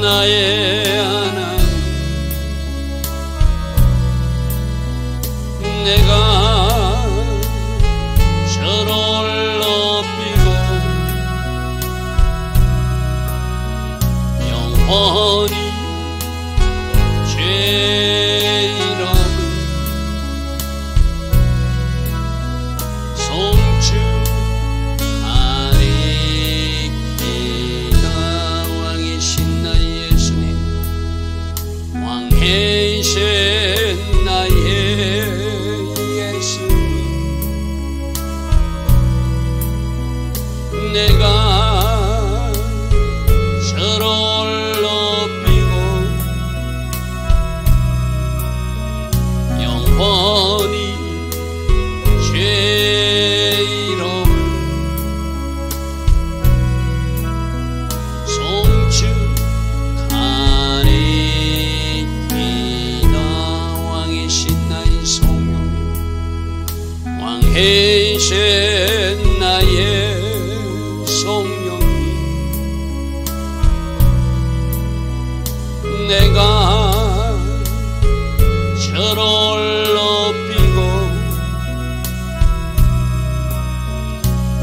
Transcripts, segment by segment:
나의 하나님, 내가 저를 높이고 영원히 죄 이름을 송축하리이다. 왕이신 나의 예수님, 왕이신 나의 예수님, 내가 저를 높이고 영원히 죄 이름을 송축하리이다. 왕이신 나의 성령님, 왕이신 나의 성령님, 내가 저를 높이고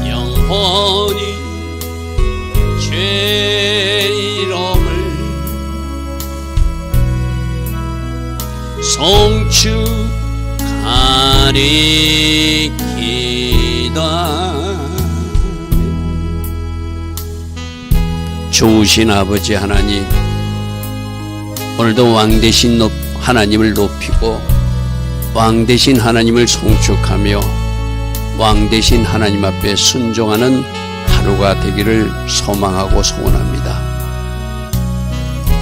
영원히 죄 이름을 송축하리이다. 좋으신 아버지 하나님, 오늘도 왕 대신 하나님을 높이고 왕 대신 하나님을 송축하며 왕 대신 하나님 앞에 순종하는 하루가 되기를 소망하고 소원합니다.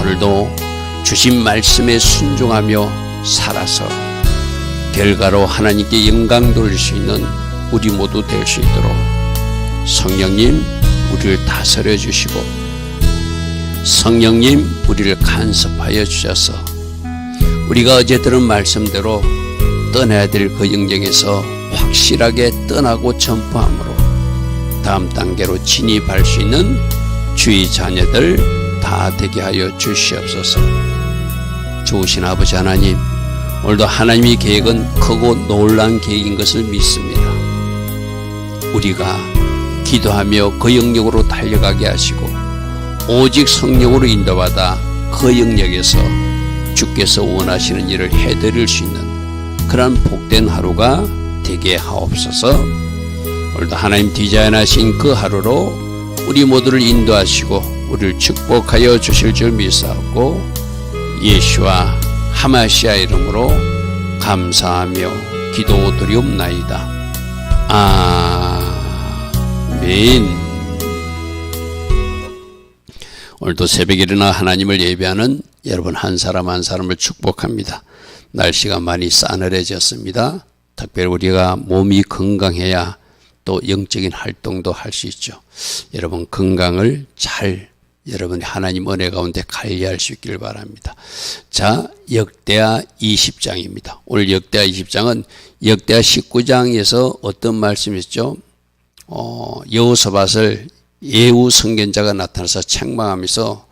오늘도 주신 말씀에 순종하며 살아서 결과로 하나님께 영광 돌릴 수 있는 우리 모두 될 수 있도록 성령님 우리를 다스려 주시고 성령님 우리를 간섭하여 주셔서 우리가 어제 들은 말씀대로 떠나야 될 그 영역에서 확실하게 떠나고 전파함으로 다음 단계로 진입할 수 있는 주의 자녀들 다 되게 하여 주시옵소서. 좋으신 아버지 하나님, 오늘도 하나님의 계획은 크고 놀라운 계획인 것을 믿습니다. 우리가 기도하며 그 영역으로 달려가게 하시고 오직 성령으로 인도받아 그 영역에서 주께서 원하시는 일을 해드릴 수 있는 그러한 복된 하루가 되게 하옵소서. 오늘도 하나님 디자인하신 그 하루로 우리 모두를 인도하시고 우리를 축복하여 주실 줄 믿사옵고 예수와 하마시아 이름으로 감사하며 기도드리옵나이다. 아멘. 오늘도 새벽에 일어나 하나님을 예배하는 여러분 한 사람 한 사람을 축복합니다. 날씨가 많이 싸늘해졌습니다. 특별히 우리가 몸이 건강해야 또 영적인 활동도 할 수 있죠. 여러분 건강을 잘 여러분 하나님 은혜 가운데 관리할 수 있기를 바랍니다. 자, 역대하 20장입니다. 오늘 역대하 20장은 역대하 19장에서 어떤 말씀이었죠? 여호사밧을 예후 선견자가 나타나서 책망하면서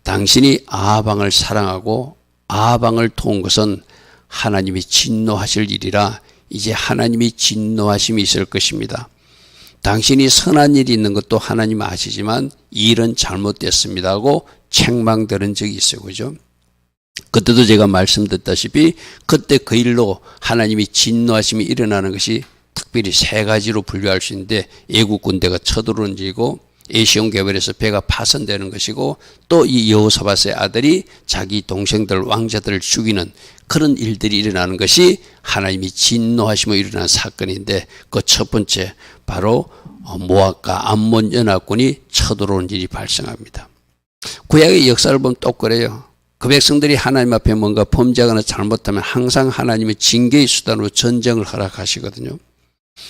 당신이 아방을 사랑하고 아방을 도운 것은 하나님이 진노하실 일이라 이제 하나님이 진노하심이 있을 것입니다. 당신이 선한 일이 있는 것도 하나님 아시지만 이 일은 잘못됐습니다 하고 책망들은 적이 있어요. 그죠? 그때도 제가 말씀드렸다시피 그때 그 일로 하나님이 진노하심이 일어나는 것이 특별히 세 가지로 분류할 수 있는데 애국 군대가 쳐들어오는 일이고 에시온 개발에서 배가 파손되는 것이고 또 이 여호사밧의 아들이 자기 동생들 왕자들을 죽이는 그런 일들이 일어나는 것이 하나님이 진노하심으로 일어난 사건인데 그 첫 번째 바로 모압과 암몬 연합군이 쳐들어오는 일이 발생합니다. 구약의 역사를 보면 똑그래요. 그 백성들이 하나님 앞에 뭔가 범죄하거나 잘못하면 항상 하나님의 징계의 수단으로 전쟁을 허락하시거든요.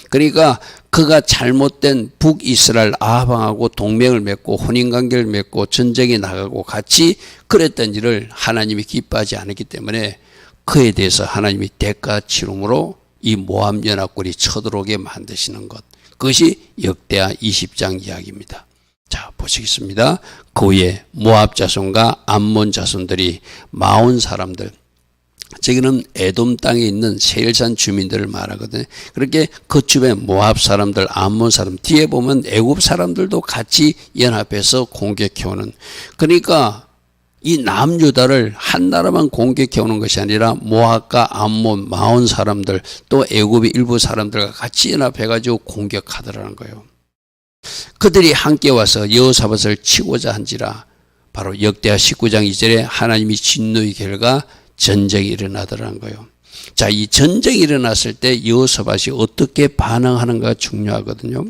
그러니까 그가 잘못된 북이스라엘 아방하고 동맹을 맺고 혼인관계를 맺고 전쟁에 나가고 같이 그랬던 일을 하나님이 기뻐하지 않았기 때문에 그에 대해서 하나님이 대가 치름으로 이 모압 연합군이 쳐들어오게 만드시는 것, 그것이 역대하 20장 이야기입니다. 자, 자, 보시겠습니다. 그 후에 모압 자손과 암몬 자손들이 마온 사람들, 저기는 에돔 땅에 있는 세일산 주민들을 말하거든요. 그렇게 그 주변 모압 사람들, 암몬 사람, 뒤에 보면 애굽 사람들도 같이 연합해서 공격해오는, 그러니까 이 남유다를 한 나라만 공격해오는 것이 아니라 모압과 암몬, 마온 사람들, 또 애굽의 일부 사람들과 같이 연합해가지고 공격하더라는 거예요. 그들이 함께 와서 여호사밧을 치고자 한지라. 바로 역대하 19장 2절에 하나님이 진노의 결과 전쟁이 일어나더라는 거예요. 자, 이 전쟁이 일어났을 때 여호사밧이 어떻게 반응하는가 중요하거든요.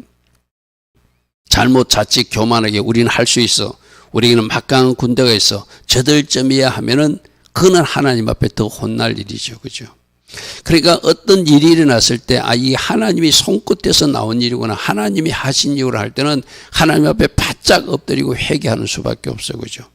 잘못 자칫 교만하게 우리는 할 수 있어, 우리에게는 막강한 군대가 있어, 저들쯤이야 하면은 그는 하나님 앞에 더 혼날 일이죠. 그죠? 그러니까 어떤 일이 일어났을 때, 아, 이 하나님이 손끝에서 나온 일이구나, 하나님이 하신 일을 할 때는 하나님 앞에 바짝 엎드리고 회개하는 수밖에 없어요. 그죠?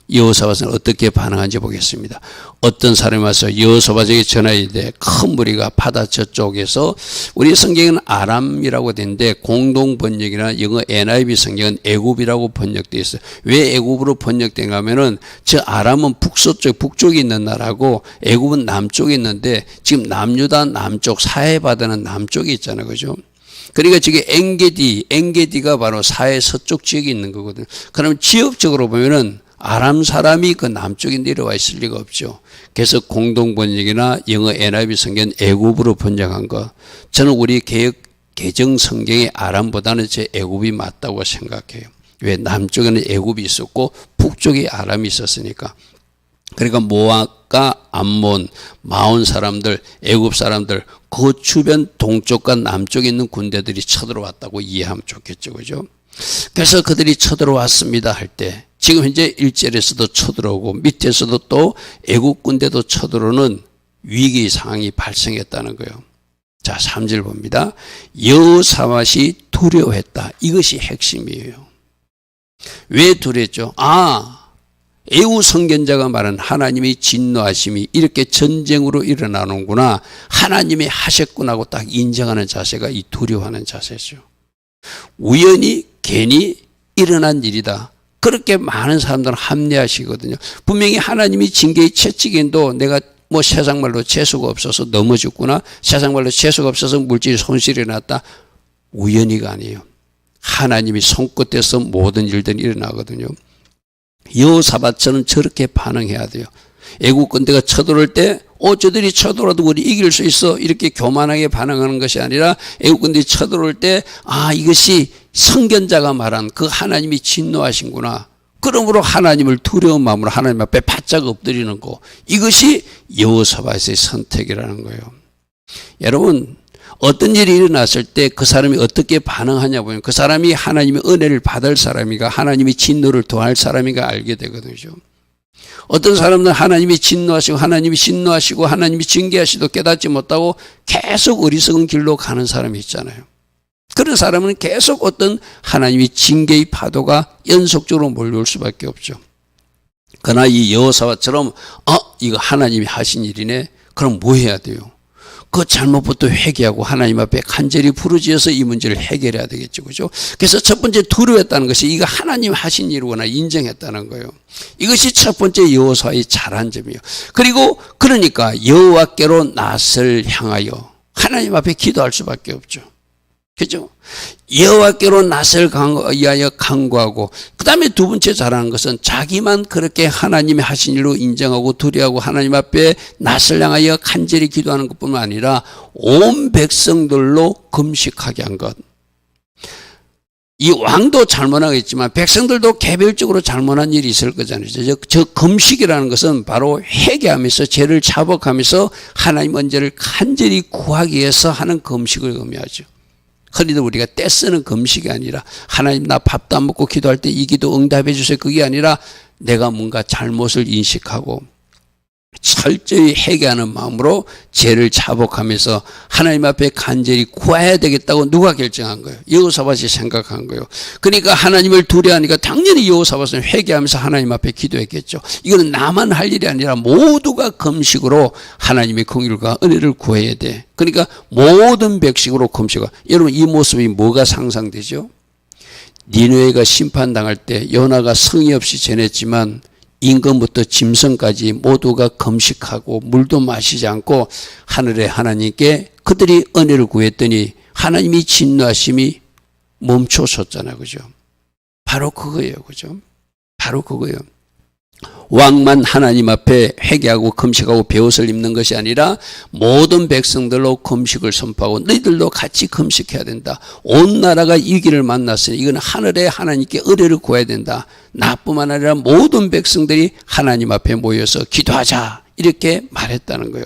여호사밧은 어떻게 반응한지 보겠습니다. 어떤 사람이 와서 여호사밧에게 전하이르되, 큰 무리가 바다 저쪽에서, 우리 성경은 아람이라고 되는데 공동 번역이나 영어 NIV 성경은 애굽이라고 번역되어 있어요. 왜 애굽으로 번역된가 하면은 저 아람은 북서쪽, 북쪽에 있는 나라고 애굽은 남쪽에 있는데, 지금 남유다 남쪽, 사해바다는 남쪽에 있잖아요. 그죠? 그러니까 지금 엔게디가 바로 사해 서쪽 지역에 있는 거거든요. 그러면 지역적으로 보면은 아람 사람이 그 남쪽에 내려와 있을 리가 없죠. 그래서 공동 번역이나 영어 NIV 성경 애굽으로 번역한 거, 저는 우리 개정 성경의 아람보다는 제 애굽이 맞다고 생각해요. 왜? 남쪽에는 애굽이 있었고 북쪽에 아람이 있었으니까. 그러니까 모압과 암몬, 마온 사람들, 애굽 사람들, 그 주변 동쪽과 남쪽에 있는 군대들이 쳐들어왔다고 이해하면 좋겠죠. 그죠? 그래서 그들이 쳐들어왔습니다 할 때, 지금 현재 1절에서도 쳐들어오고 밑에서도 또 애국 군대도 쳐들어오는 위기 상황이 발생했다는 거예요. 자, 3절 봅니다. 여호사밧이 두려워했다. 이것이 핵심이에요. 왜 두려웠죠? 아, 애국 선견자가 말한 하나님이 진노하심이 이렇게 전쟁으로 일어나는구나, 하나님이 하셨구나 하고 딱 인정하는 자세가 이 두려워하는 자세죠. 우연히 괜히 일어난 일이다, 그렇게 많은 사람들은 합리화하시거든요. 분명히 하나님이 징계의 채찍인도 내가 뭐 세상 말로 재수가 없어서 넘어졌구나, 세상 말로 재수가 없어서 물질 손실이 났다, 우연히가 아니에요. 하나님이 손끝에서 모든 일들이 일어나거든요. 여호사밧처럼 저렇게 반응해야 돼요. 애국 군대가 쳐들어올 때, 저들이 쳐들어도 우리 이길 수 있어, 이렇게 교만하게 반응하는 것이 아니라, 애국 군대가 쳐들어올 때, 아, 이것이 선견자가 말한 그 하나님이 진노하신구나, 그러므로 하나님을 두려운 마음으로 하나님 앞에 바짝 엎드리는 거, 이것이 여호사밧의 선택이라는 거예요. 여러분, 어떤 일이 일어났을 때 그 사람이 어떻게 반응하냐 보면 그 사람이 하나님의 은혜를 받을 사람인가, 하나님이 진노를 도할 사람인가 알게 되거든요. 어떤 사람들은 하나님이 진노하시고 하나님이 신노하시고 하나님이 징계하시도 깨닫지 못하고 계속 어리석은 길로 가는 사람이 있잖아요. 그런 사람은 계속 어떤 하나님이 징계의 파도가 연속적으로 몰려올 수밖에 없죠. 그러나 이 여호사밧처럼 이거 하나님이 하신 일이네, 그럼 뭐 해야 돼요? 그 잘못부터 회개하고 하나님 앞에 간절히 부르짖어서 이 문제를 해결해야 되겠죠. 그죠? 그래서 첫 번째 두려워했다는 것이 이거 하나님 하신 일이구나 인정했다는 거예요. 이것이 첫 번째 여호사의 잘한 점이에요. 그리고 그러니까 여호와께로 낯을 향하여 하나님 앞에 기도할 수밖에 없죠. 그죠? 여호와께로 낯을 위하여 간구하고, 그 다음에 두 번째 잘하는 것은 자기만 그렇게 하나님이 하신 일로 인정하고 두려워하고 하나님 앞에 낯을 향하여 간절히 기도하는 것뿐만 아니라 온 백성들로 금식하게 한 것. 이 왕도 잘못하겠지만 백성들도 개별적으로 잘못한 일이 있을 거잖아요. 저 금식이라는 것은 바로 회개하면서 죄를 자복하면서 하나님 언제를 간절히 구하기 위해서 하는 금식을 의미하죠. 흔히들 우리가 떼쓰는 금식이 아니라, 하나님 나 밥도 안 먹고 기도할 때 이 기도 응답해 주세요, 그게 아니라 내가 뭔가 잘못을 인식하고 철저히 회개하는 마음으로 죄를 자복하면서 하나님 앞에 간절히 구해야 되겠다고 누가 결정한 거예요? 여호사밧이 생각한 거예요. 그러니까 하나님을 두려워하니까 당연히 여호사밧은 회개하면서 하나님 앞에 기도했겠죠. 이거는 나만 할 일이 아니라 모두가 금식으로 하나님의 긍휼과 은혜를 구해야 돼. 그러니까 모든 백식으로 금식을. 여러분, 이 모습이 뭐가 상상되죠? 니느웨가 심판당할 때 요나가 성의 없이 전했지만 임금부터 짐승까지 모두가 금식하고 물도 마시지 않고 하늘의 하나님께 그들이 은혜를 구했더니 하나님이 진노하심이 멈춰섰잖아요. 그죠? 바로 그거예요. 그죠? 바로 그거예요. 왕만 하나님 앞에 회개하고 금식하고 베옷을 입는 것이 아니라 모든 백성들로 금식을 선포하고 너희들도 같이 금식해야 된다. 온 나라가 이 길을 만났으니 이건 하늘의 하나님께 의뢰를 구해야 된다. 나뿐만 아니라 모든 백성들이 하나님 앞에 모여서 기도하자. 이렇게 말했다는 거예요.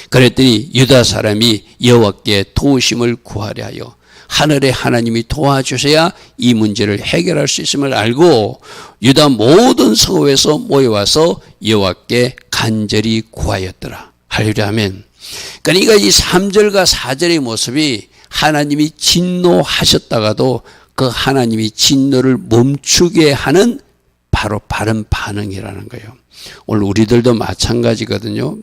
그랬더니 유다 사람이 여호와께 도우심을 구하려 하여 하늘의 하나님이 도와주셔야 이 문제를 해결할 수 있음을 알고 유다 모든 성읍에서 모여와서 여호와께 간절히 구하였더라. 할렐루야 아멘. 그러니까 이 3절과 4절의 모습이 하나님이 진노하셨다가도 그 하나님이 진노를 멈추게 하는 바로 바른 반응이라는 거예요. 오늘 우리들도 마찬가지거든요.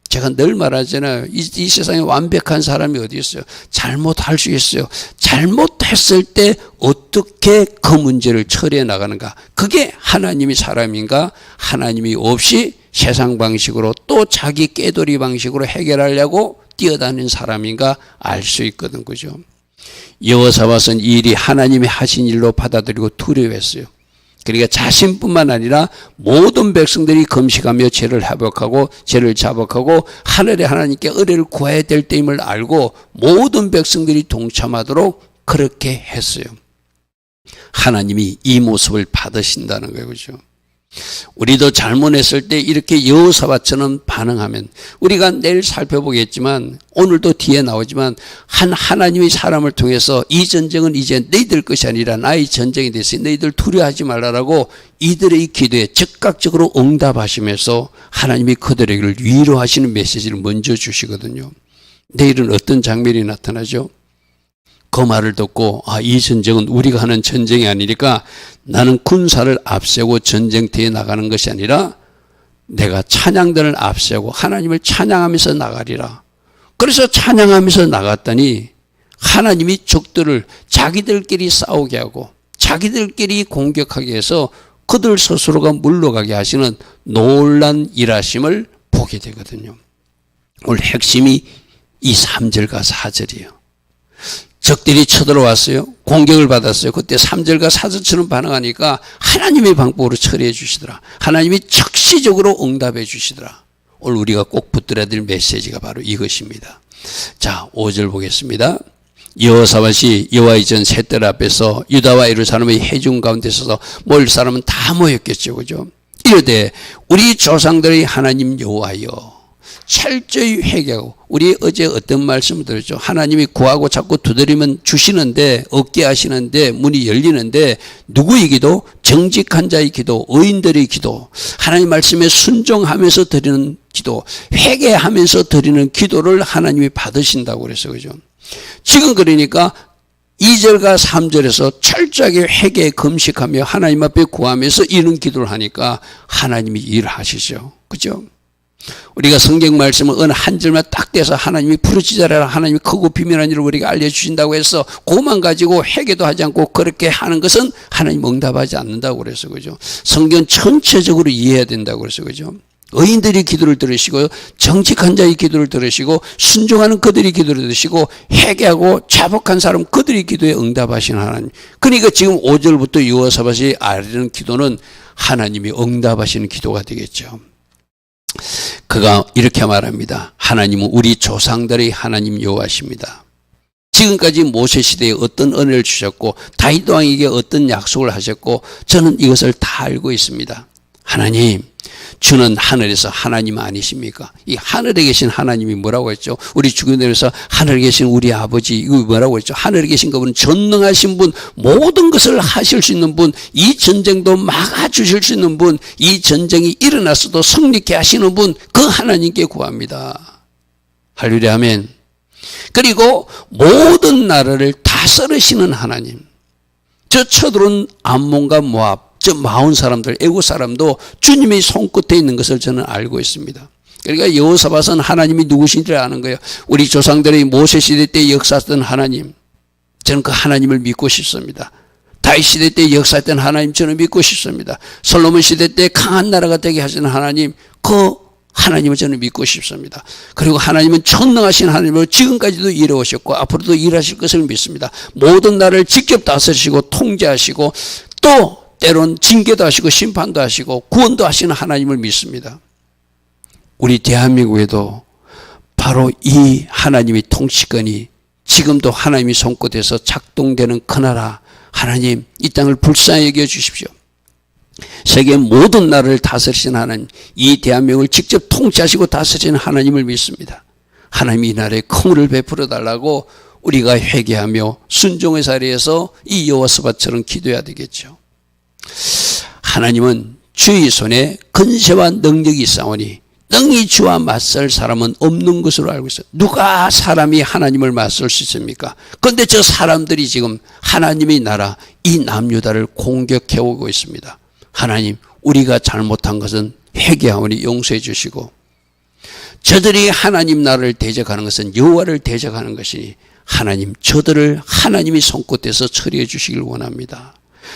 제가 늘 말하잖아요. 이 세상에 완벽한 사람이 어디 있어요? 잘못할 수 있어요. 잘못했을 때 어떻게 그 문제를 처리해 나가는가? 그게 하나님이 사람인가? 하나님이 없이 세상 방식으로 또 자기 깨돌이 방식으로 해결하려고 뛰어다니는 사람인가? 알 수 있거든. 그죠? 여호사밧은 이 일이 하나님이 하신 일로 받아들이고 두려워했어요. 그러니까 자신뿐만 아니라 모든 백성들이 금식하며 죄를 회복하고 죄를 자복하고 하늘의 하나님께 의뢰를 구해야 될 때임을 알고 모든 백성들이 동참하도록 그렇게 했어요. 하나님이 이 모습을 받으신다는 거예요. 그렇죠? 우리도 잘못했을 때 이렇게 여호사밧처럼 반응하면 우리가 내일 살펴보겠지만 오늘도 뒤에 나오지만 하나님의 사람을 통해서 이 전쟁은 이제 너희들 것이 아니라 나의 전쟁이 됐으니 너희들 두려워하지 말라라고 이들의 기도에 즉각적으로 응답하시면서 하나님이 그들에게 위로하시는 메시지를 먼저 주시거든요. 내일은 어떤 장면이 나타나죠? 그 말을 듣고 이 전쟁은 우리가 하는 전쟁이 아니니까 나는 군사를 앞세우고 전쟁터에 나가는 것이 아니라 내가 찬양들을 앞세우고 하나님을 찬양하면서 나가리라. 그래서 찬양하면서 나갔더니 하나님이 적들을 자기들끼리 싸우게 하고 자기들끼리 공격하게 해서 그들 스스로가 물러가게 하시는 놀란 일하심을 보게 되거든요. 오늘 핵심이 이 3절과 4절이에요. 적들이 쳐들어왔어요. 공격을 받았어요. 그때 3절과 4절처럼 반응하니까 하나님의 방법으로 처리해 주시더라. 하나님이 즉시적으로 응답해 주시더라. 오늘 우리가 꼭 붙들어야 될 메시지가 바로 이것입니다. 자, 5절 보겠습니다. 여호사밧이 여호와의 전 셋들 앞에서 유다와 예루살렘의 회중 가운데 서서 모일 사람은 다 모였겠죠. 그죠? 이르되 우리 조상들의 하나님 여호와여 철저히 회개하고 우리 어제 어떤 말씀을 들었죠? 하나님이 구하고 자꾸 두드리면 주시는데 얻게 하시는데 문이 열리는데 누구의 기도? 정직한 자의 기도, 의인들의 기도, 하나님 말씀에 순종하면서 드리는 기도, 회개하면서 드리는 기도를 하나님이 받으신다고 그랬어요. 그죠? 지금 그러니까 2절과 3절에서 철저하게 회개 금식하며 하나님 앞에 구하면서 이런 기도를 하니까 하나님이 일하시죠. 그죠? 우리가 성경 말씀을 어느 한 절만 딱 떼서 하나님이 부르짖으라 하나님이 크고 비밀한 일을 우리가 알려주신다고 해서 그것만 가지고 회개도 하지 않고 그렇게 하는 것은 하나님 응답하지 않는다고 그래서 그죠. 성경 전체적으로 이해해야 된다고 그래서 그죠. 의인들이 기도를 들으시고 정직한 자의 기도를 들으시고 순종하는 그들의 기도를 들으시고 회개하고 자복한 사람 그들의 기도에 응답하시는 하나님. 그러니까 지금 5절부터 여호사밧이 아뢰는 기도는 하나님이 응답하시는 기도가 되겠죠. 그가 이렇게 말합니다. 하나님은 우리 조상들의 하나님 여호와십니다. 지금까지 모세 시대에 어떤 은혜를 주셨고 다윗 왕에게 어떤 약속을 하셨고 저는 이것을 다 알고 있습니다. 하나님, 주는 하늘에서 하나님 아니십니까? 이 하늘에 계신 하나님이 뭐라고 했죠? 우리 주님께서 하늘에 계신 우리 아버지, 이거 뭐라고 했죠? 하늘에 계신 그분은 전능하신 분, 모든 것을 하실 수 있는 분, 이 전쟁도 막아주실 수 있는 분, 이 전쟁이 일어났어도 승리케 하시는 분, 그 하나님께 구합니다. 할렐루야 아멘. 그리고 모든 나라를 다스리시는 하나님. 저 쳐들어온 암몬과 모압, 저 마온 사람들, 애국 사람도 주님의 손끝에 있는 것을 저는 알고 있습니다. 그러니까 여호사밧은 하나님이 누구신지를 아는 거예요. 우리 조상들의 모세 시대 때 역사했던 하나님, 저는 그 하나님을 믿고 싶습니다. 다윗 시대 때 역사했던 하나님 저는 믿고 싶습니다. 솔로몬 시대 때 강한 나라가 되게 하시는 하나님, 그 하나님을 저는 믿고 싶습니다. 그리고 하나님은 전능하신 하나님으로 지금까지도 일해오셨고 앞으로도 일하실 것을 믿습니다. 모든 나라를 직접 다스리시고 통제하시고 또 때론 징계도 하시고 심판도 하시고 구원도 하시는 하나님을 믿습니다. 우리 대한민국에도 바로 이 하나님의 통치권이 지금도 하나님의 손끝에서 작동되는 그 나라, 하나님 이 땅을 불쌍히 여겨주십시오. 세계 모든 나라를 다스리시는 하나님, 이 대한민국을 직접 통치하시고 다스리시는 하나님을 믿습니다. 하나님이 이 나라에 긍휼을 베풀어 달라고 우리가 회개하며 순종의 자리에서 이 여호사밧처럼 기도해야 되겠죠. 하나님은 주의 손에 근세와 능력이 있사오니 능히 주와 맞설 사람은 없는 것으로 알고 있어요. 누가 사람이 하나님을 맞설 수 있습니까? 그런데 저 사람들이 지금 하나님의 나라 이 남유다를 공격해 오고 있습니다. 하나님, 우리가 잘못한 것은 회개하오니 용서해 주시고, 저들이 하나님 나라를 대적하는 것은 여호와를 대적하는 것이니 하나님, 저들을 하나님의 손끝에서 처리해 주시길 원합니다.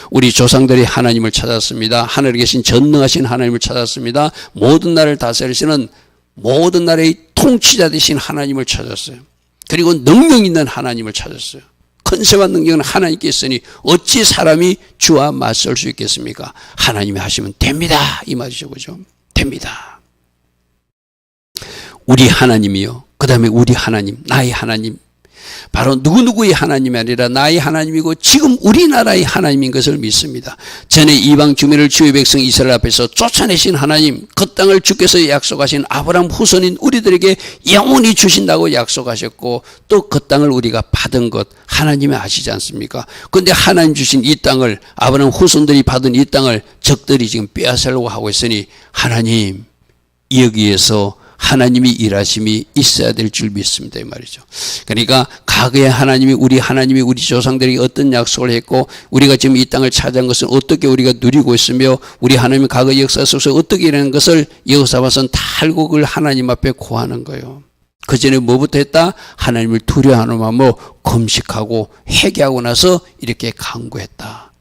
우리 조상들이 하나님을 찾았습니다. 하늘에 계신 전능하신 하나님을 찾았습니다. 모든 나라를 다스리시는 모든 나라의 통치자 되신 하나님을 찾았어요. 그리고 능력 있는 하나님을 찾았어요. 권세와 능력은 하나님께 있으니 어찌 사람이 주와 맞설 수 있겠습니까? 하나님이 하시면 됩니다, 이 말이죠. 그죠? 됩니다. 우리 하나님이요, 그 다음에 우리 하나님, 나의 하나님, 바로 누구누구의 하나님이 아니라 나의 하나님이고 지금 우리나라의 하나님인 것을 믿습니다. 전에 이방 주민을 주의 백성 이스라엘 앞에서 쫓아내신 하나님, 그 땅을 주께서 약속하신 아브라함 후손인 우리들에게 영원히 주신다고 약속하셨고 또 그 땅을 우리가 받은 것 하나님이 아시지 않습니까? 그런데 하나님 주신 이 땅을, 아브라함 후손들이 받은 이 땅을 적들이 지금 빼앗으려고 하고 있으니 하나님, 여기에서 하나님이 일하심이 있어야 될 줄 믿습니다, 이 말이죠. 그러니까 과거에 하나님이 우리 조상들에게 어떤 약속을 했고 우리가 지금 이 땅을 차지한 것은 어떻게 우리가 누리고 있으며 우리 하나님의 과거 역사 속에서 어떻게 일하는 것을 여호사밧은 다 알고 그걸 하나님 앞에 고하는 거예요. 그 전에 뭐부터 했다? 하나님을 두려워하는 마음으로 금식하고 회개하고 나서 이렇게 간구했다.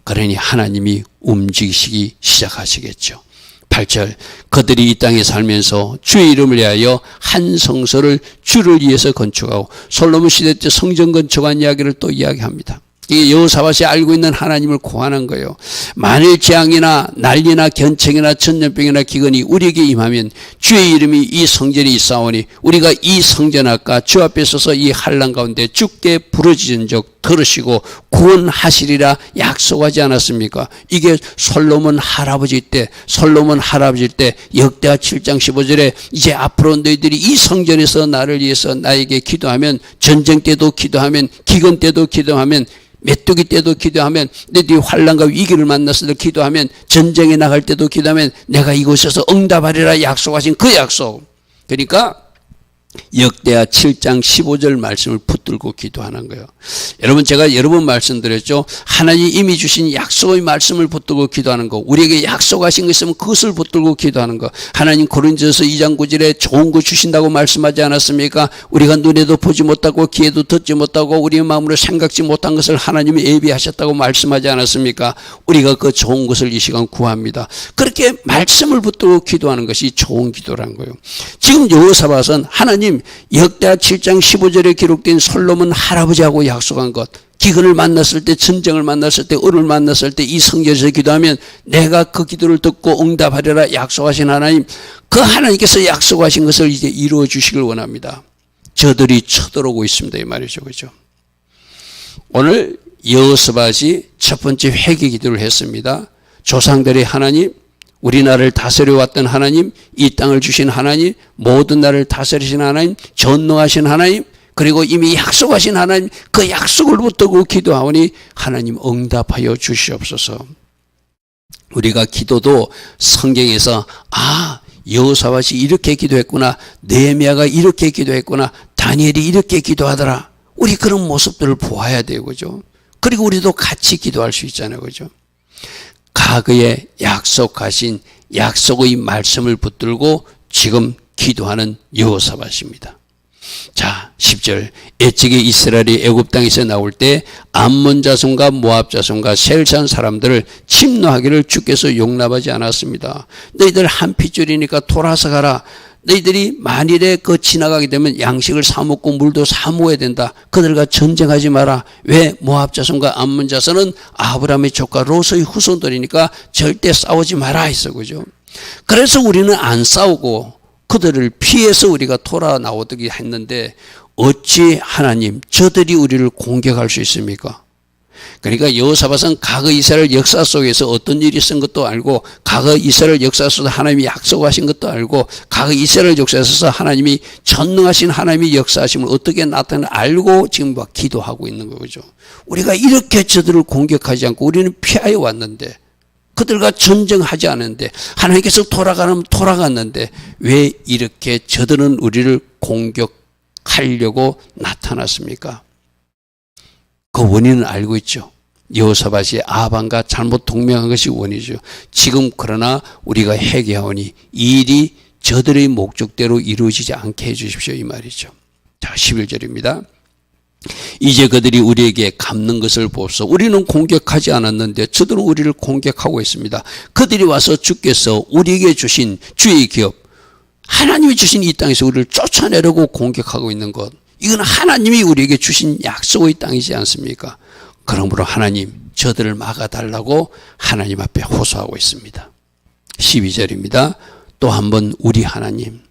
그러니 하나님이 움직이시기 시작하시겠죠. 8절, 그들이 이 땅에 살면서 주의 이름을 위하여 한 성소를 주를 위해서 건축하고, 솔로몬 시대 때 성전 건축한 이야기를 또 이야기합니다. 이게 여호사밧이 알고 있는 하나님을 고하는 거예요. 만일 재앙이나 난리나 견책이나 전염병이나 기근이 우리에게 임하면 주의 이름이 이 성전에 있사오니 우리가 이 성전 앞과 주 앞에 서서 이 환난 가운데 주께 부르짖은 적 들으시고 구원하시리라 약속하지 않았습니까? 이게 솔로몬 할아버지 때 역대하 7장 15절에 이제 앞으로 너희들이 이 성전에서 나를 위해서 나에게 기도하면, 전쟁 때도 기도하면, 기근 때도 기도하면, 메뚜기 때도 기도하면, 너희들이 환난과 위기를 만났을 때 기도하면, 전쟁에 나갈 때도 기도하면 내가 이곳에서 응답하리라 약속하신 그 약속. 그러니까 역대하 7장 15절 말씀을 붙들고 기도하는 거예요. 여러분, 제가 여러 번 말씀드렸죠. 하나님이 이미 주신 약속의 말씀을 붙들고 기도하는 거, 우리에게 약속하신 것 있으면 그것을 붙들고 기도하는 거. 하나님 고린도서 2장 9절에 좋은 거 주신다고 말씀하지 않았습니까? 우리가 눈에도 보지 못하고 귀에도 듣지 못하고 우리의 마음으로 생각지 못한 것을 하나님이 예비하셨다고 말씀하지 않았습니까? 우리가 그 좋은 것을 이 시간 구합니다. 그렇게 말씀을 붙들고 기도하는 것이 좋은 기도라는 거예요. 지금 여호사밧은 하나님, 역대하 7장 15절에 기록된 솔로몬 할아버지하고 약속한 것, 기근을 만났을 때, 전쟁을 만났을 때, 을을 만났을 때 이 성전에서 기도하면 내가 그 기도를 듣고 응답하리라 약속하신 하나님, 그 하나님께서 약속하신 것을 이제 이루어 주시길 원합니다. 저들이 쳐들어오고 있습니다, 이 말이죠. 그죠? 오늘 여호사밧이 첫 번째 회개 기도를 했습니다. 조상들의 하나님, 우리나라를 다스려왔던 하나님, 이 땅을 주신 하나님, 모든 나라를 다스리신 하나님, 전능하신 하나님, 그리고 이미 약속하신 하나님, 그 약속을 붙들고 기도하오니 하나님 응답하여 주시옵소서. 우리가 기도도 성경에서 여호사밧이 이렇게 기도했구나, 느헤미야가 이렇게 기도했구나, 다니엘이 이렇게 기도하더라, 우리 그런 모습들을 보아야 돼요. 그죠? 그리고 우리도 같이 기도할 수 있잖아요. 그죠? 과거에 약속하신 약속의 말씀을 붙들고 지금 기도하는 여호사밧입니다. 자, 10절. 옛적에 이스라엘이 애굽 땅에서 나올 때 암몬 자손과 모압 자손과 세일산 사람들을 침노하기를 주께서 용납하지 않았습니다. 너희들 한 핏줄이니까 돌아서 가라. 너희들이 만일에 지나가게 되면 양식을 사 먹고 물도 사 먹어야 된다. 그들과 전쟁하지 마라. 왜? 모압 자손과 암몬 자손은 아브라함의 조카 롯의 후손들이니까 절대 싸우지 마라 했어. 그죠? 그래서 우리는 안 싸우고 그들을 피해서 우리가 돌아 나오게 했는데 어찌 하나님 저들이 우리를 공격할 수 있습니까? 그러니까 여호사밧은 과거 이스라엘 역사 속에서 어떤 일이 있은 것도 알고 과거 이스라엘 역사 속에서 하나님이 약속하신 것도 알고 과거 이스라엘 역사에서 하나님이 전능하신 하나님의 역사하심을 어떻게 나타나 알고 지금 막 기도하고 있는 거죠. 우리가 이렇게 저들을 공격하지 않고 우리는 피하여 왔는데 그들과 전쟁하지 않았는데 하나님께서 돌아가면 돌아갔는데 왜 이렇게 저들은 우리를 공격하려고 나타났습니까? 그 원인은 알고 있죠. 여호사밧이 아방과 잘못 동맹한 것이 원인이죠. 지금 그러나 우리가 회개하오니 이 일이 저들의 목적대로 이루어지지 않게 해주십시오 이 말이죠. 자, 11절입니다. 이제 그들이 우리에게 갚는 것을 보소. 우리는 공격하지 않았는데 저들은 우리를 공격하고 있습니다. 그들이 와서 주께서 우리에게 주신 주의 기업, 하나님이 주신 이 땅에서 우리를 쫓아내려고 공격하고 있는 것, 이건 하나님이 우리에게 주신 약속의 땅이지 않습니까? 그러므로 하나님 저들을 막아달라고 하나님 앞에 호소하고 있습니다. 12절입니다. 또 한 번 우리 하나님,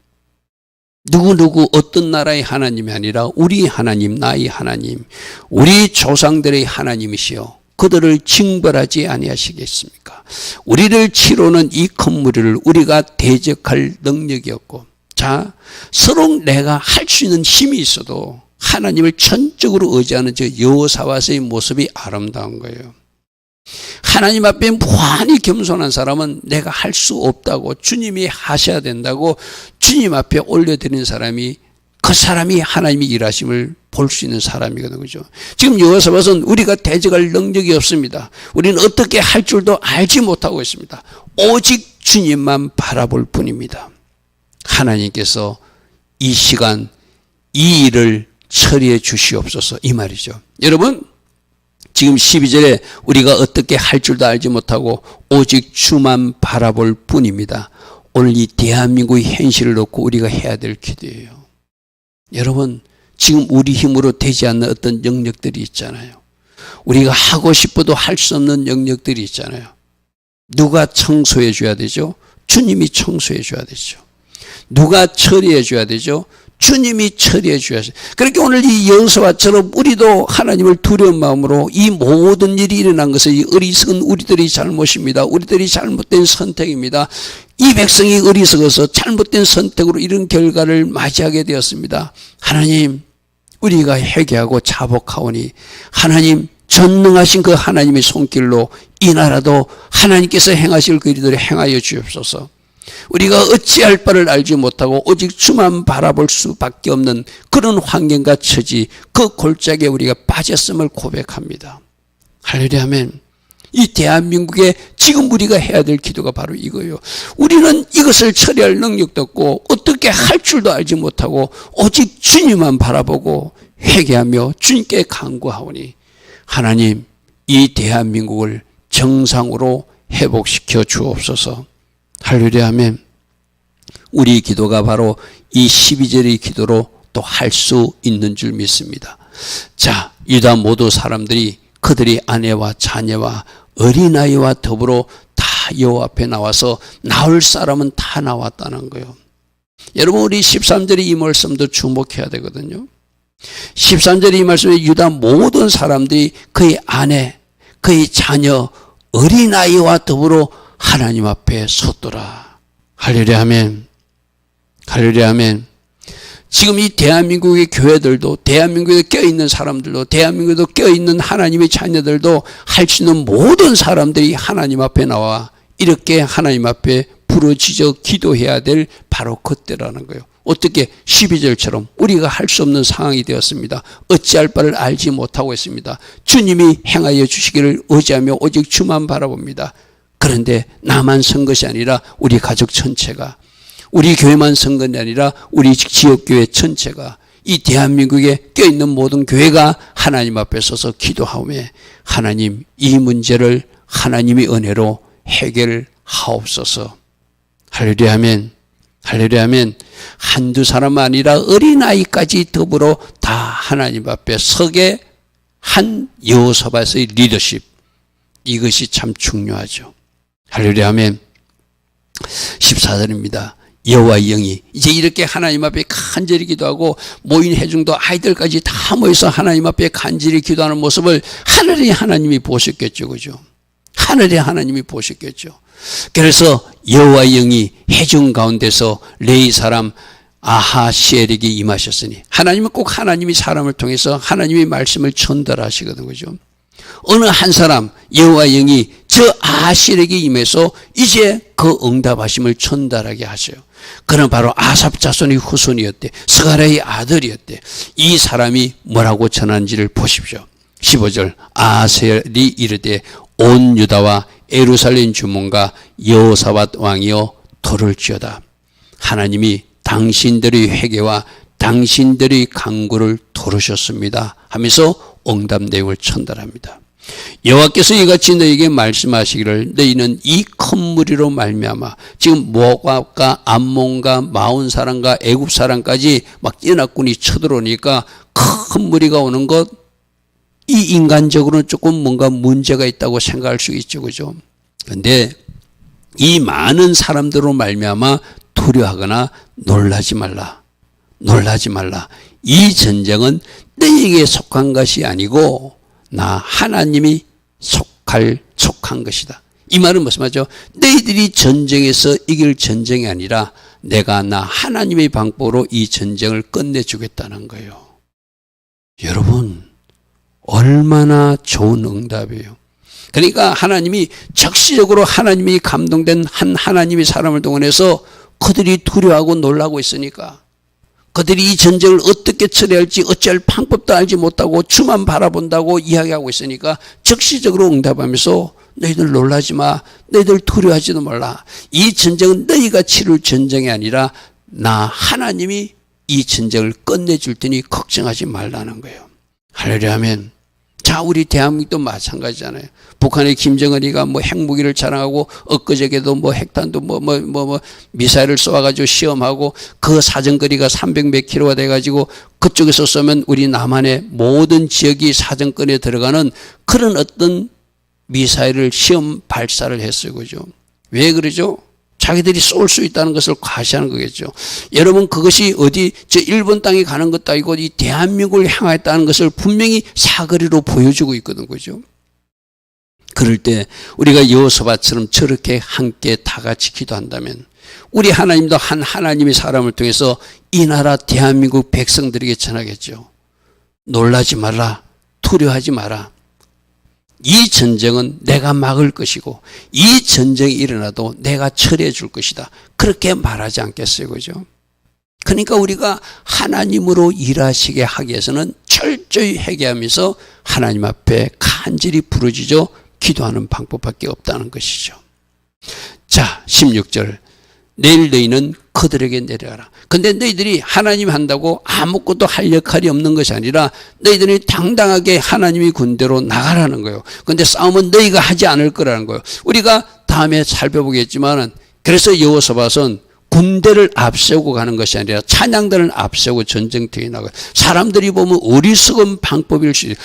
누구누구 어떤 나라의 하나님이 아니라 우리 하나님, 나의 하나님, 우리 조상들의 하나님이시여 그들을 징벌하지 아니하시겠습니까? 우리를 치료는 이 큰 무리를 우리가 대적할 능력이 없고, 자, 서로 내가 할 수 있는 힘이 있어도 하나님을 전적으로 의지하는 저 여호사밧의 모습이 아름다운 거예요. 하나님 앞에 무한히 겸손한 사람은 내가 할 수 없다고, 주님이 하셔야 된다고 주님 앞에 올려드리는 사람이, 그 사람이 하나님의 일하심을 볼 수 있는 사람이거든요. 그죠? 지금 여호사밧은 우리가 대적할 능력이 없습니다. 우리는 어떻게 할 줄도 알지 못하고 있습니다. 오직 주님만 바라볼 뿐입니다. 하나님께서 이 시간 이 일을 처리해 주시옵소서 이 말이죠. 여러분, 지금 12절에 우리가 어떻게 할 줄도 알지 못하고 오직 주만 바라볼 뿐입니다. 오늘 이 대한민국의 현실을 놓고 우리가 해야 될 기도예요. 여러분, 지금 우리 힘으로 되지 않는 어떤 영역들이 있잖아요. 우리가 하고 싶어도 할 수 없는 영역들이 있잖아요. 누가 청소해 줘야 되죠? 주님이 청소해 줘야 되죠. 누가 처리해 줘야 되죠? 주님이 처리해 줘야죠. 그렇게 오늘 이 여호사밧처럼 우리도 하나님을 두려운 마음으로 이 모든 일이 일어난 것은 이 어리석은 우리들이 잘못입니다. 우리들이 잘못된 선택입니다. 이 백성이 어리석어서 잘못된 선택으로 이런 결과를 맞이하게 되었습니다. 하나님, 우리가 회개하고 자복하오니 하나님 전능하신 그 하나님의 손길로 이 나라도 하나님께서 행하실 그 일들을 행하여 주옵소서. 우리가 어찌할 바를 알지 못하고 오직 주만 바라볼 수밖에 없는 그런 환경과 처지, 그 골짜기에 우리가 빠졌음을 고백합니다. 할렐루야 아멘. 이 대한민국에 지금 우리가 해야 될 기도가 바로 이거예요. 우리는 이것을 처리할 능력도 없고 어떻게 할 줄도 알지 못하고 오직 주님만 바라보고 회개하며 주님께 간구하오니 하나님, 이 대한민국을 정상으로 회복시켜 주옵소서. 할렐루야 아멘. 우리 기도가 바로 이 12절의 기도로 또 할 수 있는 줄 믿습니다. 자, 유다 모두 사람들이 그들의 아내와 자녀와 어린아이와 더불어 다 여호와 앞에 나와서 나올 사람은 다 나왔다는 거예요. 여러분, 우리 13절의 이 말씀도 주목해야 되거든요. 13절의 이 말씀에 유다 모든 사람들이 그의 아내, 그의 자녀, 어린아이와 더불어 하나님 앞에 섰더라. 할렐루야 아멘. 할렐루야 아멘. 지금 이 대한민국의 교회들도, 대한민국에 껴있는 사람들도, 대한민국에 껴있는 하나님의 자녀들도 할 수 있는 모든 사람들이 하나님 앞에 나와 이렇게 하나님 앞에 부르짖어 기도해야 될 바로 그때라는 거예요. 어떻게 12절처럼 우리가 할 수 없는 상황이 되었습니다. 어찌할 바를 알지 못하고 있습니다. 주님이 행하여 주시기를 의지하며 오직 주만 바라봅니다. 그런데 나만 선 것이 아니라 우리 가족 전체가, 우리 교회만 선 것이 아니라 우리 지역교회 전체가 이 대한민국에 껴있는 모든 교회가 하나님 앞에 서서 기도하오며 하나님 이 문제를 하나님의 은혜로 해결하옵소서. 할렐루야 아멘. 할렐루야 아멘. 한두 사람 아니라 어린아이까지 더불어 다 하나님 앞에 서게 한 여호사밧의 리더십, 이것이 참 중요하죠. 할렐루야 아멘. 14절입니다. 여호와의 영이 이제 이렇게 하나님 앞에 간절히 기도하고 모인 회중도 아이들까지 다 모여서 하나님 앞에 간절히 기도하는 모습을 하늘의 하나님이 보셨겠죠. 그죠? 하늘의 하나님이 보셨겠죠. 그래서 여호와의 영이 회중 가운데서 레위 사람 아하시엘에게 임하셨으니, 하나님은 꼭 하나님이 사람을 통해서 하나님의 말씀을 전달하시거든. 그죠? 어느 한 사람 여호와의 영이 저 아하시엘에게 임해서 이제 그 응답하심을 전달하게 하셔요. 그는 바로 아삽 자손의 후손이었대. 스가랴의 아들이었대. 이 사람이 뭐라고 전하는지를 보십시오. 15절 아하시엘이 이르되 온 유다와 예루살렘 주문과 여호사밧 왕이여 들을지어다. 하나님이 당신들의 회개와 당신들의 간구를 들으셨습니다 하면서 응답 내용을 전달합니다. 여호와께서 이같이 너희에게 말씀하시기를 너희는 이 큰 무리로 말미암아, 지금 모압과 암몬과 마온 사람과 애굽 사람까지 막 연합군이 쳐들어오니까 큰 무리가 오는 것, 이 인간적으로는 조금 뭔가 문제가 있다고 생각할 수 있죠. 그죠? 근데 이 많은 사람들로 말미암아 두려워하거나 놀라지 말라. 놀라지 말라. 이 전쟁은 너희에게 속한 것이 아니고 나 하나님이 속한 것이다. 이 말은 무슨 말이죠? 너희들이 전쟁에서 이길 전쟁이 아니라 내가 나 하나님의 방법으로 이 전쟁을 끝내주겠다는 거예요. 여러분, 얼마나 좋은 응답이에요. 그러니까 하나님이 적시적으로 하나님이 감동된 한 하나님의 사람을 동원해서 그들이 두려워하고 놀라고 있으니까, 그들이 이 전쟁을 어떻게 처리할지 어찌할 방법도 알지 못하고 주만 바라본다고 이야기하고 있으니까 적시적으로 응답하면서 너희들 놀라지 마, 너희들 두려워하지도 말라. 이 전쟁은 너희가 치를 전쟁이 아니라 나 하나님이 이 전쟁을 끝내줄 테니 걱정하지 말라는 거예요. 할렐루야 아멘. 자, 우리 대한민국도 마찬가지잖아요. 북한의 김정은이가 뭐 핵무기를 자랑하고 엊그저께도 뭐 핵탄도 미사일을 쏘아가지고 시험하고 그 사정거리가 300몇 킬로가 돼가지고 그쪽에서 쏘면 우리 남한의 모든 지역이 사정거리에 들어가는 그런 어떤 미사일을 시험 발사를 했어요. 그죠? 왜 그러죠? 자기들이 쏠 수 있다는 것을 과시하는 거겠죠. 여러분, 그것이 어디 저 일본 땅에 가는 것도 아니고 이 대한민국을 향했다는 것을 분명히 사거리로 보여주고 있거든. 그죠? 그럴 때 우리가 여호사밧처럼 저렇게 함께 다 같이 기도한다면 우리 하나님도 한 하나님의 사람을 통해서 이 나라 대한민국 백성들에게 전하겠죠. 놀라지 말라. 두려워하지 마라. 이 전쟁은 내가 막을 것이고 이 전쟁이 일어나도 내가 처리해 줄 것이다. 그렇게 말하지 않겠어요. 그죠? 그러니까 우리가 하나님으로 일하시게 하기 위해서는 철저히 회개하면서 하나님 앞에 간절히 부르짖어 기도하는 방법밖에 없다는 것이죠. 자, 16절. 내일 너희는 그들에게 내려가라. 근데 너희들이 하나님 한다고 아무것도 할 역할이 없는 것이 아니라 너희들이 당당하게 하나님의 군대로 나가라는 거예요. 근데 싸움은 너희가 하지 않을 거라는 거예요. 우리가 다음에 살펴보겠지만은, 그래서 여호사밧은 군대를 앞세우고 가는 것이 아니라 찬양단을 앞세우고 전쟁터에 나가요. 사람들이 보면 어리석은 방법일 수 있어요.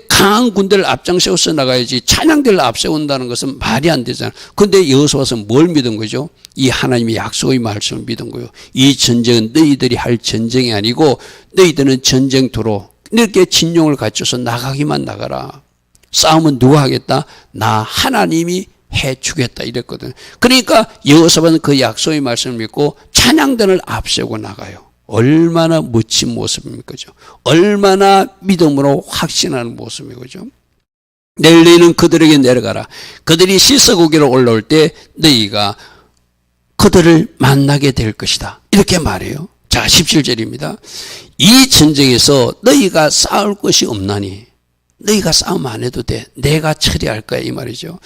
강한 군대를 앞장세워서 나가야지 찬양대를 앞세운다는 것은 말이 안 되잖아요. 그런데 여호사밧은 뭘 믿은 거죠? 이 하나님의 약속의 말씀을 믿은 거예요. 이 전쟁은 너희들이 할 전쟁이 아니고 너희들은 전쟁터로 이렇게 진용을 갖춰서 나가기만 나가라. 싸움은 누가 하겠다? 나 하나님이 해주겠다 이랬거든. 그러니까 여호사밧은 그 약속의 말씀을 믿고 찬양단을 앞세우고 나가요. 얼마나 멋진 모습입니까? 얼마나 믿음으로 확신하는 모습이죠. 내일 너희는 그들에게 내려가라. 그들이 씻어고기로 올라올 때 너희가 그들을 만나게 될 것이다. 이렇게 말해요. 자, 17절입니다. 이 전쟁에서 너희가 싸울 것이 없나니 너희가 싸움 안 해도 돼. 내가 처리할 거야 이 말이죠.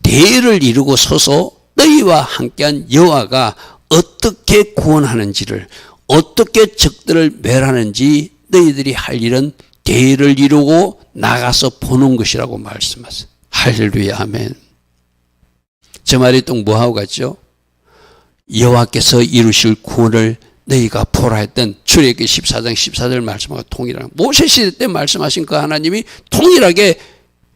대를 이루고 서서 너희와 함께한 여호와가 어떻게 구원하는지를, 어떻게 적들을 멸하는지 너희들이 할 일은 대의를 이루고 나가서 보는 것이라고 말씀하세요. 할렐루야, 아멘. 저 말이 또 뭐하고 같죠? 여호와께서 이루실 구원을 너희가 보라 했던 출애굽기 14장 14절 말씀하고 동일한, 모세 시대 때 말씀하신 그 하나님이 동일하게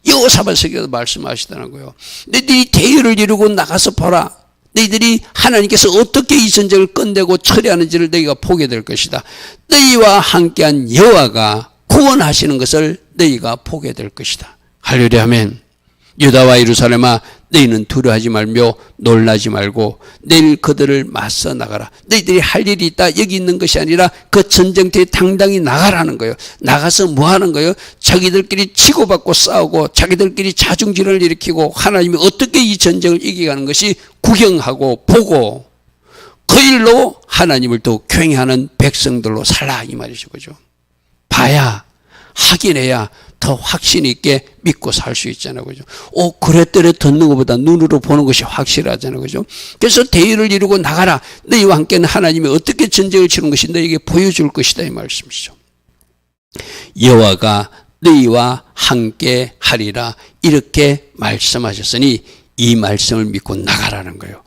여호사밧에게도 말씀하시더라는 거예요. 너희들이 대의를 이루고 나가서 보라. 너희들이 하나님께서 어떻게 이 전쟁을 끝내고 처리하는지를 너희가 보게 될 것이다. 너희와 함께한 여호와가 구원하시는 것을 너희가 보게 될 것이다. 할렐루야, 아멘. 유다와 예루살렘아, 너희는 두려워하지 말며 놀라지 말고 내일 그들을 맞서 나가라. 너희들이 할 일이 있다 여기 있는 것이 아니라 그 전쟁터에 당당히 나가라는 거예요. 나가서 뭐 하는 거예요? 자기들끼리 치고받고 싸우고 자기들끼리 자중질을 일으키고 하나님이 어떻게 이 전쟁을 이겨가는 것이 구경하고 보고 그 일로 하나님을 또 경외하는 백성들로 살라, 이 말이죠. 그죠? 봐야, 확인해야 더 확신 있게 믿고 살 수 있잖아요. 그죠? 그랬더래 듣는 것보다 눈으로 보는 것이 확실하잖아요. 그죠? 그래서 대의를 이루고 나가라. 너희와 함께는 하나님이 어떻게 전쟁을 치는 것이 너희에게 보여줄 것이다, 이 말씀이죠. 여호와가 너희와 함께 하리라, 이렇게 말씀하셨으니 이 말씀을 믿고 나가라는 거예요.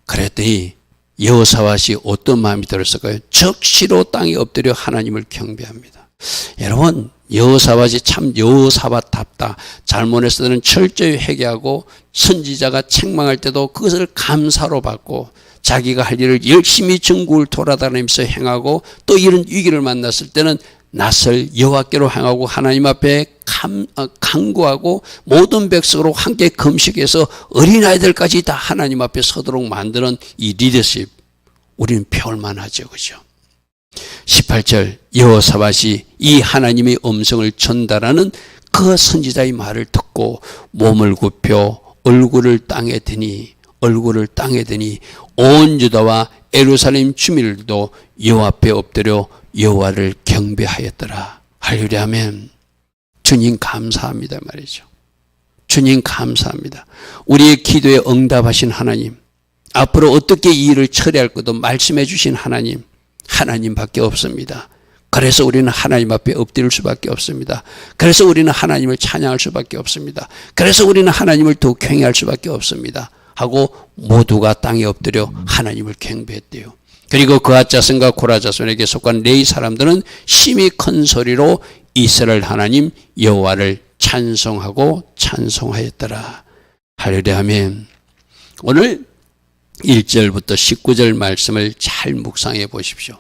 그랬더니 여호사밧이 어떤 마음이 들었을까요? 적시로 땅에 엎드려 하나님을 경배합니다. 여러분, 여호사밧이 참 여호사밧답다. 잘못했을 때는 철저히 회개하고 선지자가 책망할 때도 그것을 감사로 받고 자기가 할 일을 열심히 전국을 돌아다니면서 행하고 또 이런 위기를 만났을 때는 낯을 여호와께로 향하고 하나님 앞에 간구하고 모든 백성으로 함께 금식해서 어린아이들까지 다 하나님 앞에 서도록 만드는 이 리더십, 우리는 배울만하죠. 그죠? 18절, 여호사밧이 이 하나님의 음성을 전달하는 그 선지자의 말을 듣고 몸을 굽혀 얼굴을 땅에 대니 온 유다와 예루살렘 주민들도 여호와 앞에 엎드려 여호와를 경배하였더라. 할렐루야, 아멘. 주님 감사합니다 말이죠. 주님 감사합니다. 우리의 기도에 응답하신 하나님, 앞으로 어떻게 이 일을 처리할 것도 말씀해 주신 하나님밖에 없습니다. 그래서 우리는 하나님 앞에 엎드릴 수밖에 없습니다. 그래서 우리는 하나님을 찬양할 수밖에 없습니다. 그래서 우리는 하나님을 더욱 경외할 수밖에 없습니다. 하고 모두가 땅에 엎드려 하나님을 경배했대요. 그리고 그앗 자손과 고라 자손에게 속한 레위 사람들은 심히 큰 소리로 이스라엘 하나님 여호와를 찬송하였더라. 할렐루야, 아멘. 오늘 1절부터 19절 말씀을 잘 묵상해 보십시오.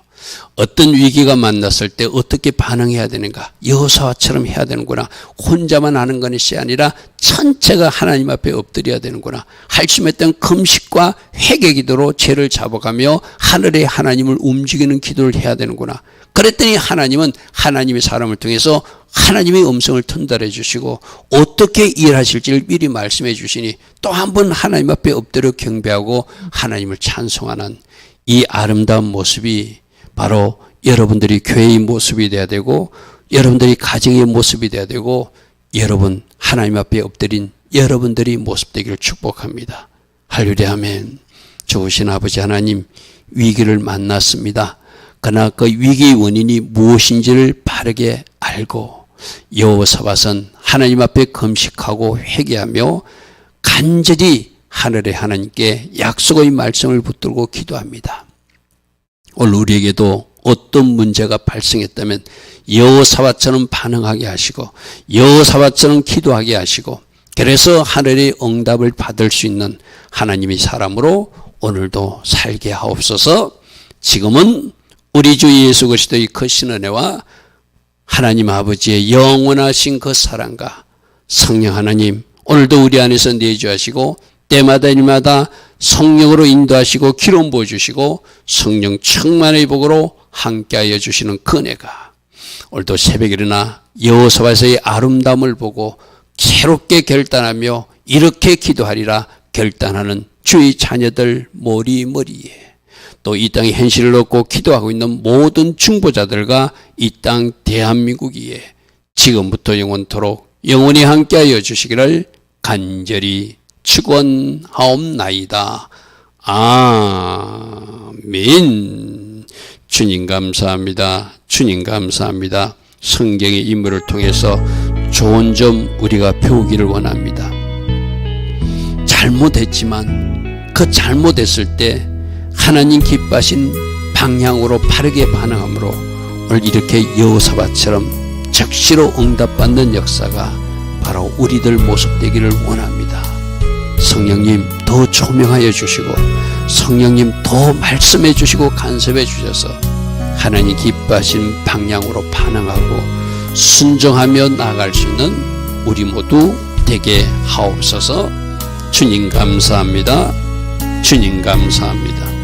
어떤 위기가 만났을 때 어떻게 반응해야 되는가? 여호사밧처럼 해야 되는구나. 혼자만 하는 것이 아니라 전체가 하나님 앞에 엎드려야 되는구나. 할 수 있던 금식과 회개 기도로 죄를 잡아가며 하늘의 하나님을 움직이는 기도를 해야 되는구나. 그랬더니 하나님은 하나님의 사람을 통해서 하나님의 음성을 전달해 주시고 어떻게 일하실지를 미리 말씀해 주시니 또 한 번 하나님 앞에 엎드려 경배하고 하나님을 찬송하는 이 아름다운 모습이 바로 여러분들이 교회의 모습이 되어야 되고 여러분들이 가정의 모습이 되어야 되고 여러분 하나님 앞에 엎드린 여러분들이 모습 되기를 축복합니다. 할렐루야, 아멘. 좋으신 아버지 하나님, 위기를 만났습니다. 그러나 그 위기의 원인이 무엇인지를 바르게 알고 여호사밧은 하나님 앞에 금식하고 회개하며 간절히 하늘의 하나님께 약속의 말씀을 붙들고 기도합니다. 오늘 우리에게도 어떤 문제가 발생했다면 여호사밧처럼 반응하게 하시고 여호사밧처럼 기도하게 하시고 그래서 하늘의 응답을 받을 수 있는 하나님의 사람으로 오늘도 살게 하옵소서. 지금은 우리 주 예수 그리스도의 크신 은혜와 하나님 아버지의 영원하신 그 사랑과 성령 하나님 오늘도 우리 안에서 내주하시고 때마다 일마다 성령으로 인도하시고 기름 부어주시고 성령 충만의 복으로 함께하여 주시는 그 은혜가 오늘도 새벽에 일어나 여호사밧의 아름다움을 보고 새롭게 결단하며 이렇게 기도하리라 결단하는 주의 자녀들 머리에 또 이 땅의 현실을 얻고 기도하고 있는 모든 중보자들과 이 땅 대한민국 위에 지금부터 영원토록 영원히 함께하여 주시기를 간절히 축원하옵나이다. 아멘. 주님 감사합니다. 주님 감사합니다. 성경의 인물을 통해서 좋은 점 우리가 배우기를 원합니다. 잘못했지만 그 잘못했을 때 하나님 기뻐하신 방향으로 바르게 반응함으로 오늘 이렇게 여호사밧처럼 적시로 응답받는 역사가 바로 우리들 모습 되기를 원합니다. 성령님 더 조명하여 주시고 성령님 더 말씀해 주시고 간섭해 주셔서 하나님 기뻐하신 방향으로 반응하고 순종하며 나아갈 수 있는 우리 모두 되게 하옵소서. 주님 감사합니다. 주님 감사합니다.